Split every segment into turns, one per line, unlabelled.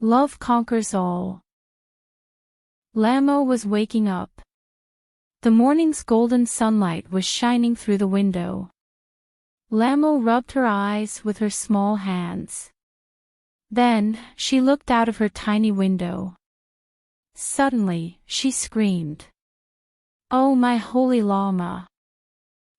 Love conquers all. Lamo was waking up. The morning's golden sunlight was shining through the window. Lamo rubbed her eyes with her small hands. Then, she looked out of her tiny window. Suddenly, she screamed. "Oh, my holy llama!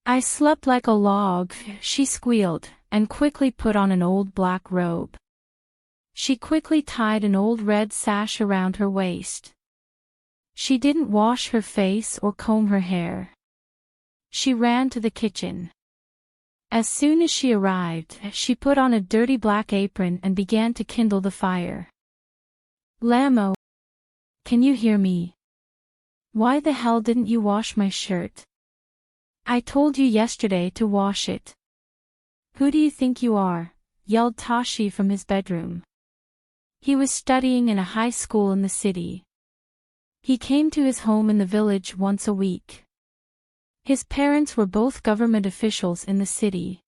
I slept like a log," she squealed, and quickly put on an old black robe. She quickly tied an old red sash around her waist. She didn't wash her face or comb her hair. She ran to the kitchen. As soon as she arrived, she put on a dirty black apron and began to kindle the fire. "Lamo, can you hear me? Why the hell didn't you wash my shirt? I told you yesterday to wash it." "Who do you think you are?" yelled Tashi from his bedroom. He was studying in a high school in the city. He came to his home in the village once a week. His parents were both government officials in the city.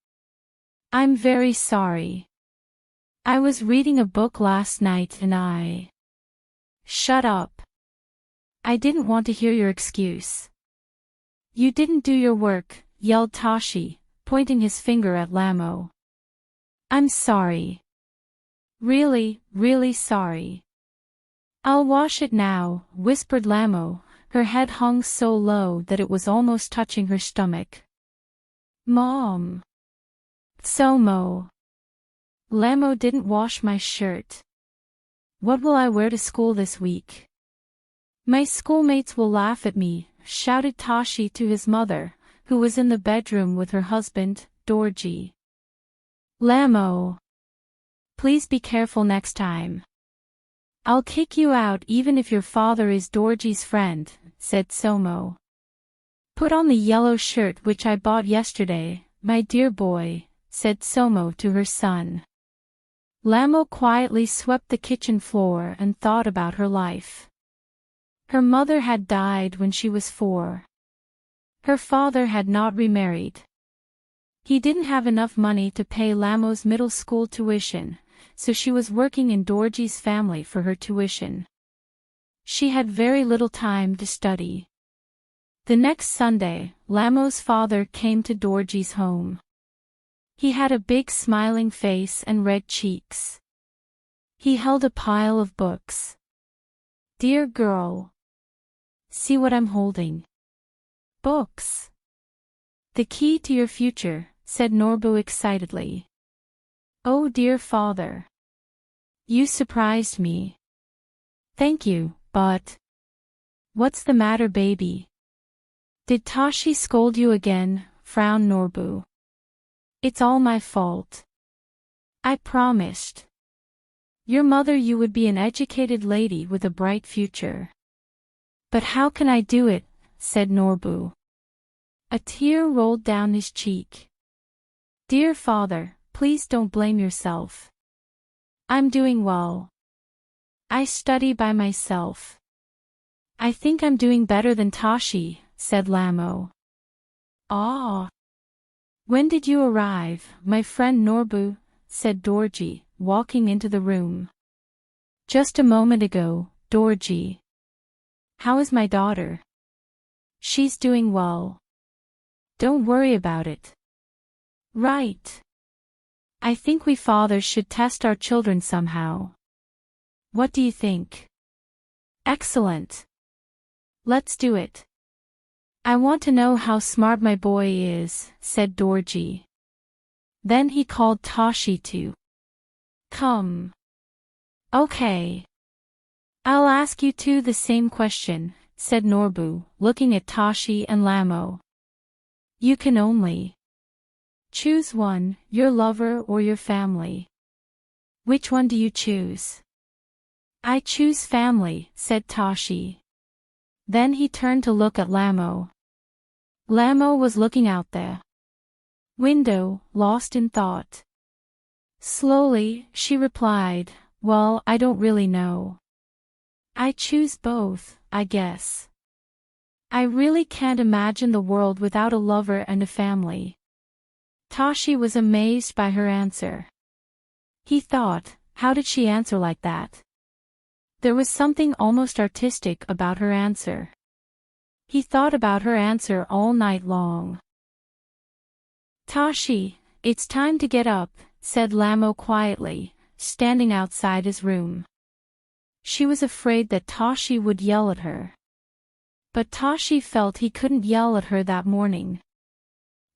"I'm very sorry. I was reading a book last night and I..." "Shut up. I didn't want to hear your excuse." "You didn't do your work," yelled Tashi, pointing his finger at Lamo. "I'm sorry. Really, really sorry." "I'll wash it now," whispered Lamo. Her head hung so low that it was almost touching her stomach. "Mom. Tsomo. Lamo didn't wash my shirt. What will I wear to school this week? My schoolmates will laugh at me," shouted Tashi to his mother, who was in the bedroom with her husband, Dorji. "Lamo. Please be careful next time. I'll kick you out even if your father is Dorji's friend," said Tsomo. "Put on the yellow shirt which I bought yesterday, my dear boy," said Tsomo to her son. Lamo quietly swept the kitchen floor and thought about her life. Her mother had died when she was 4. Her father had not remarried. He didn't have enough money to pay Lamo's middle school tuition, so she was working in Dorji's family for her tuition. She had very little time to study. The next Sunday, Lamo's father came to Dorji's home. He had a big smiling face and red cheeks. He held a pile of books. "Dear girl. See what I'm holding." "Books. The key to your future," said Norbu excitedly. "Oh dear father. You surprised me." "Thank you, but..." "What's the matter, baby? Did Tashi scold you again?" frowned Norbu. "It's all my fault. I promised your mother you would be an educated lady with a bright future." "But how can I do it?" said Norbu. A tear rolled down his cheek. "Dear father, please don't blame yourself. I'm doing well. I study by myself. I think I'm doing better than Tashi," said Lamo. "Ah. When did you arrive, my friend Norbu?" said Dorji, walking into the room. "Just a moment ago, Dorji." "How is my daughter?" "She's doing well. Don't worry about it." "Right. I think we fathers should test our children somehow. What do you think?" "Excellent. Let's do it. I want to know how smart my boy is," said Dorji. Then he called Tashi to come. "Okay. I'll ask you two the same question," said Norbu, looking at Tashi and Lamo. "You can only choose one, your lover or your family. Which one do you choose?" "I choose family," said Tashi. Then he turned to look at Lamo. Lamo was looking out the window, lost in thought. Slowly, she replied, "Well, I don't really know. I choose both, I guess. I really can't imagine the world without a lover and a family." Tashi was amazed by her answer. He thought, how did she answer like that? There was something almost artistic about her answer. He thought about her answer all night long. "Tashi, it's time to get up," said Lamo quietly, standing outside his room. She was afraid that Tashi would yell at her. But Tashi felt he couldn't yell at her that morning.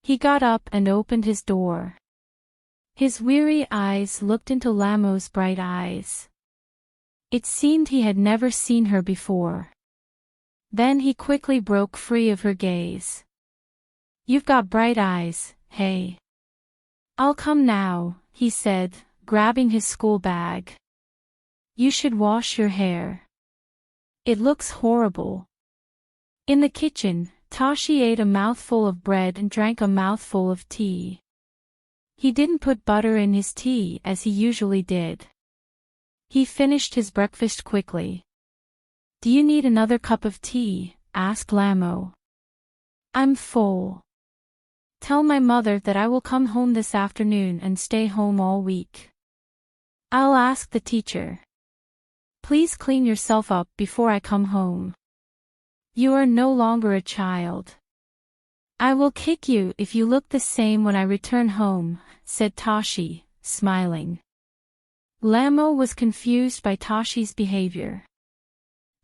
He got up and opened his door. His weary eyes looked into Lamo's bright eyes. It seemed he had never seen her before. Then he quickly broke free of her gaze. "You've got bright eyes, hey?" "I'll come now," he said, grabbing his school bag. "You should wash your hair. It looks horrible." In the kitchen, Tashi ate a mouthful of bread and drank a mouthful of tea. He didn't put butter in his tea as he usually did. He finished his breakfast quickly. "Do you need another cup of tea?" asked Lamo. "I'm full. Tell my mother that I will come home this afternoon and stay home all week. I'll ask the teacher. Please clean yourself up before I come home. You are no longer a child. I will kick you if you look the same when I return home," said Tashi, smiling. Lamo was confused by Tashi's behavior.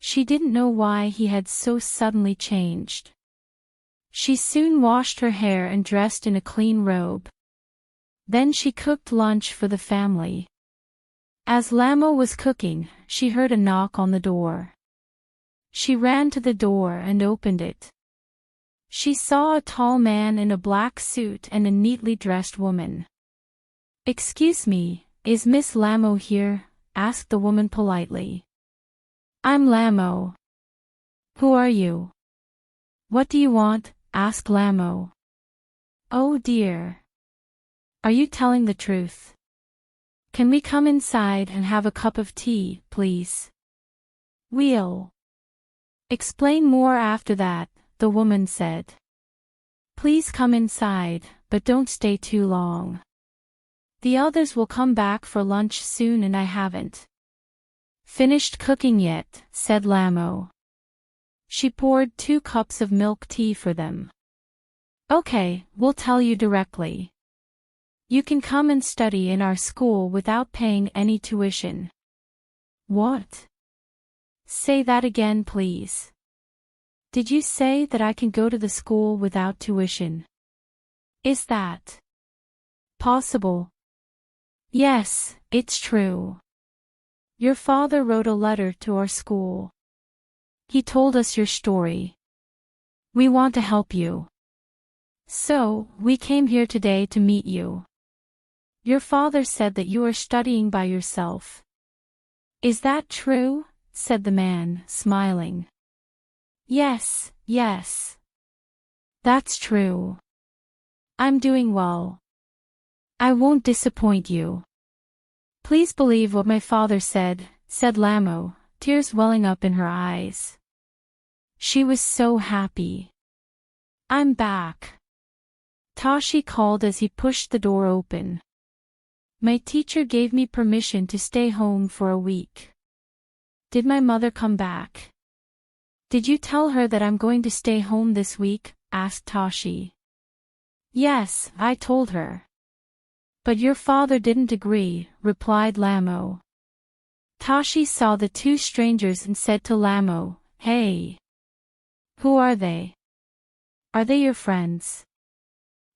She didn't know why he had so suddenly changed. She soon washed her hair and dressed in a clean robe. Then she cooked lunch for the family. As Lamo was cooking, she heard a knock on the door. She ran to the door and opened it. She saw a tall man in a black suit and a neatly dressed woman. "Excuse me, is Miss Lamo here?" asked the woman politely. "I'm Lamo." "Who are you?" "What do you want?" asked Lamo. "Oh dear. Are you telling the truth? Can we come inside and have a cup of tea, please?" "We'll explain more after that," the woman said. "Please come inside, but don't stay too long. The others will come back for lunch soon and I haven't finished cooking yet," said Lamo. She poured 2 cups of milk tea for them. "Okay, we'll tell you directly. You can come and study in our school without paying any tuition." "What?" "Say that again, please. Did you say that I can go to the school without tuition? Is that possible?" "Yes, it's true. Your father wrote a letter to our school. He told us your story. We want to help you. So, we came here today to meet you. Your father said that you are studying by yourself." "Is that true?" said the man, smiling. Yes. That's true. I'm doing well. I won't disappoint you. Please believe what my father said," said Lamo, tears welling up in her eyes. She was so happy. "I'm back," Tashi called as he pushed the door open. "My teacher gave me permission to stay home for a week." "Did my mother come back?" "Did you tell her that I'm going to stay home this week?" asked Tashi. "Yes, I told her. But your father didn't agree," replied Lamo. Tashi saw the 2 strangers and said to Lamo, "Hey. Who are they? Are they your friends?"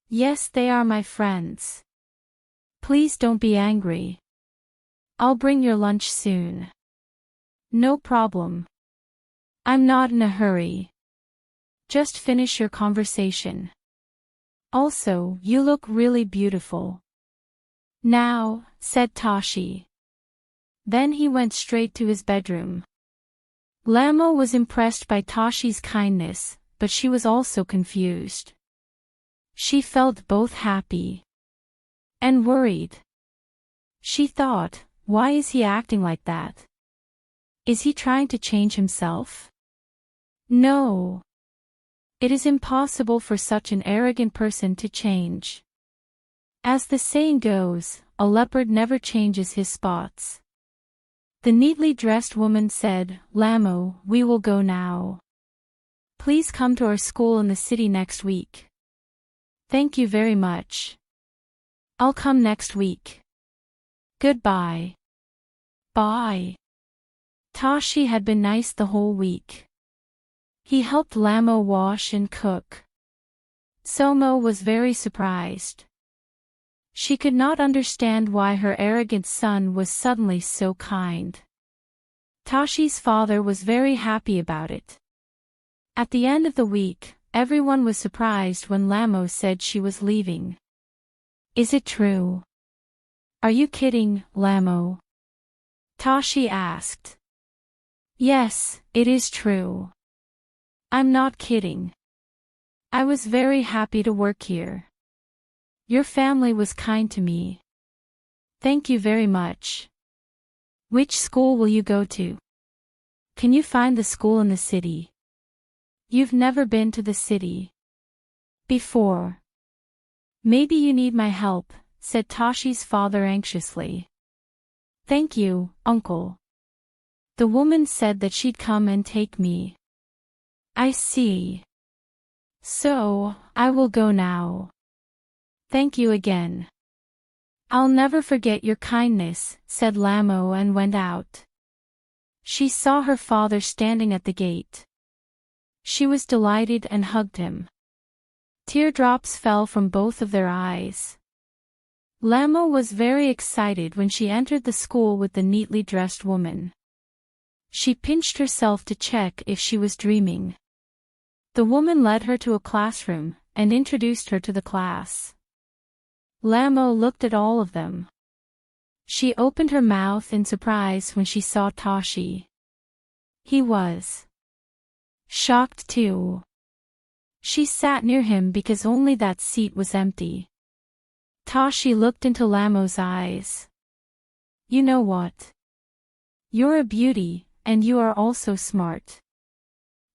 "Yes, they are my friends. Please don't be angry. I'll bring your lunch soon." "No problem. I'm not in a hurry. Just finish your conversation. Also, you look really beautiful." "Now," said Tashi. Then he went straight to his bedroom. Lamo was impressed by Tashi's kindness, but she was also confused. She felt both happy and worried. She thought, why is he acting like that? Is he trying to change himself? No. It is impossible for such an arrogant person to change. As the saying goes, a leopard never changes his spots. The neatly dressed woman said, "Lamo, we will go now. Please come to our school in the city next week." "Thank you very much. I'll come next week. Goodbye." Bye. Tashi had been nice the whole week. He helped Lamo wash and cook. Somo was very surprised. She could not understand why her arrogant son was suddenly so kind. Tashi's father was very happy about it. At the end of the week, everyone was surprised when Lamo said she was leaving. "Is it true? Are you kidding, Lamo?" Tashi asked. "Yes, it is true. I'm not kidding. I was very happy to work here. Your family was kind to me. Thank you very much. Which school will you go to? Can you find the school in the city? You've never been to the city before. Maybe you need my help," said Tashi's father anxiously. "Thank you, uncle. The woman said that she'd come and take me." "I see. So, I will go now. Thank you again." "I'll never forget your kindness," said Lamo and went out. She saw her father standing at the gate. She was delighted and hugged him. Teardrops fell from both of their eyes. Lamo was very excited when she entered the school with the neatly dressed woman. She pinched herself to check if she was dreaming. The woman led her to a classroom and introduced her to the class. Lamo looked at all of them. She opened her mouth in surprise when she saw Tashi. He was shocked too. She sat near him because only that seat was empty. Tashi looked into Lamo's eyes. "You know what? You're a beauty, and you are also smart.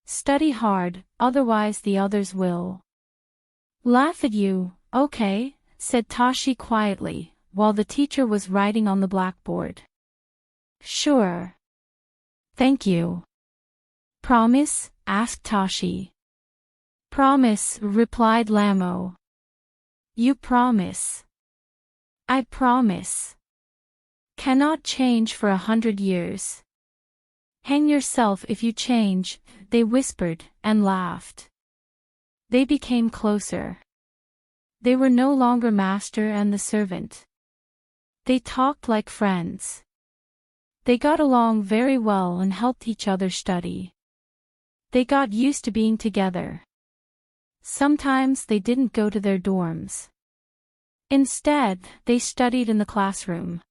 Study hard, otherwise the others will laugh at you." "Okay," said Tashi quietly, while the teacher was writing on the blackboard. "Sure. Thank you." "Promise?" asked Tashi. "Promise," replied Lamo. "You promise?" "I promise." "Cannot change for 100 years. Hang yourself if you change," they whispered and laughed. They became closer. They were no longer master and the servant. They talked like friends. They got along very well and helped each other study. They got used to being together. Sometimes they didn't go to their dorms. Instead, they studied in the classroom.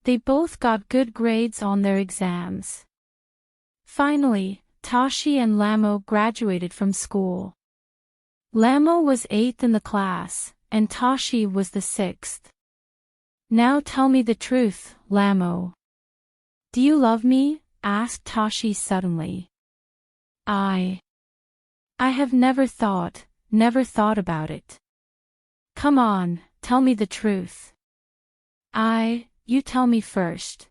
They both got good grades on their exams. Finally, Tashi and Lamo graduated from school. Lamo was 8th in the class, and Tashi was the 6th. "Now tell me the truth, Lamo. Do you love me?" asked Tashi suddenly. I have never thought about it. Come on, tell me the truth." You tell me first."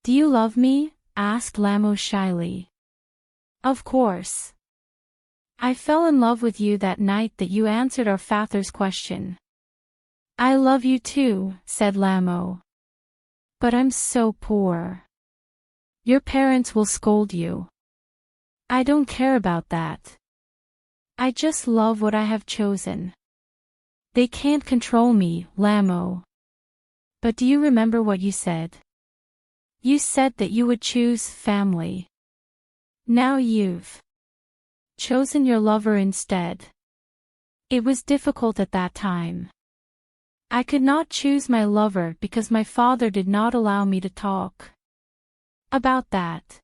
"Do you love me?" asked Lamo shyly. "Of course. I fell in love with you that night that you answered our father's question." "I love you too," said Lamo. "But I'm so poor. Your parents will scold you." "I don't care about that. I just love what I have chosen. They can't control me, Lamo." "But do you remember what you said? You said that you would choose family. Now you've chosen your lover instead." "It was difficult at that time. I could not choose my lover because my father did not allow me to talk about that.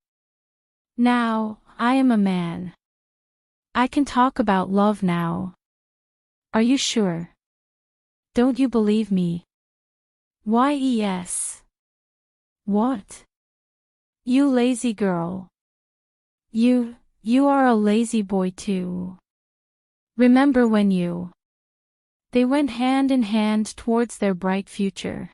Now, I am a man. I can talk about love now." "Are you sure? Don't you believe me?" "Why yes." "What? You lazy girl. You are a lazy boy too. Remember when you..." They went hand in hand towards their bright future.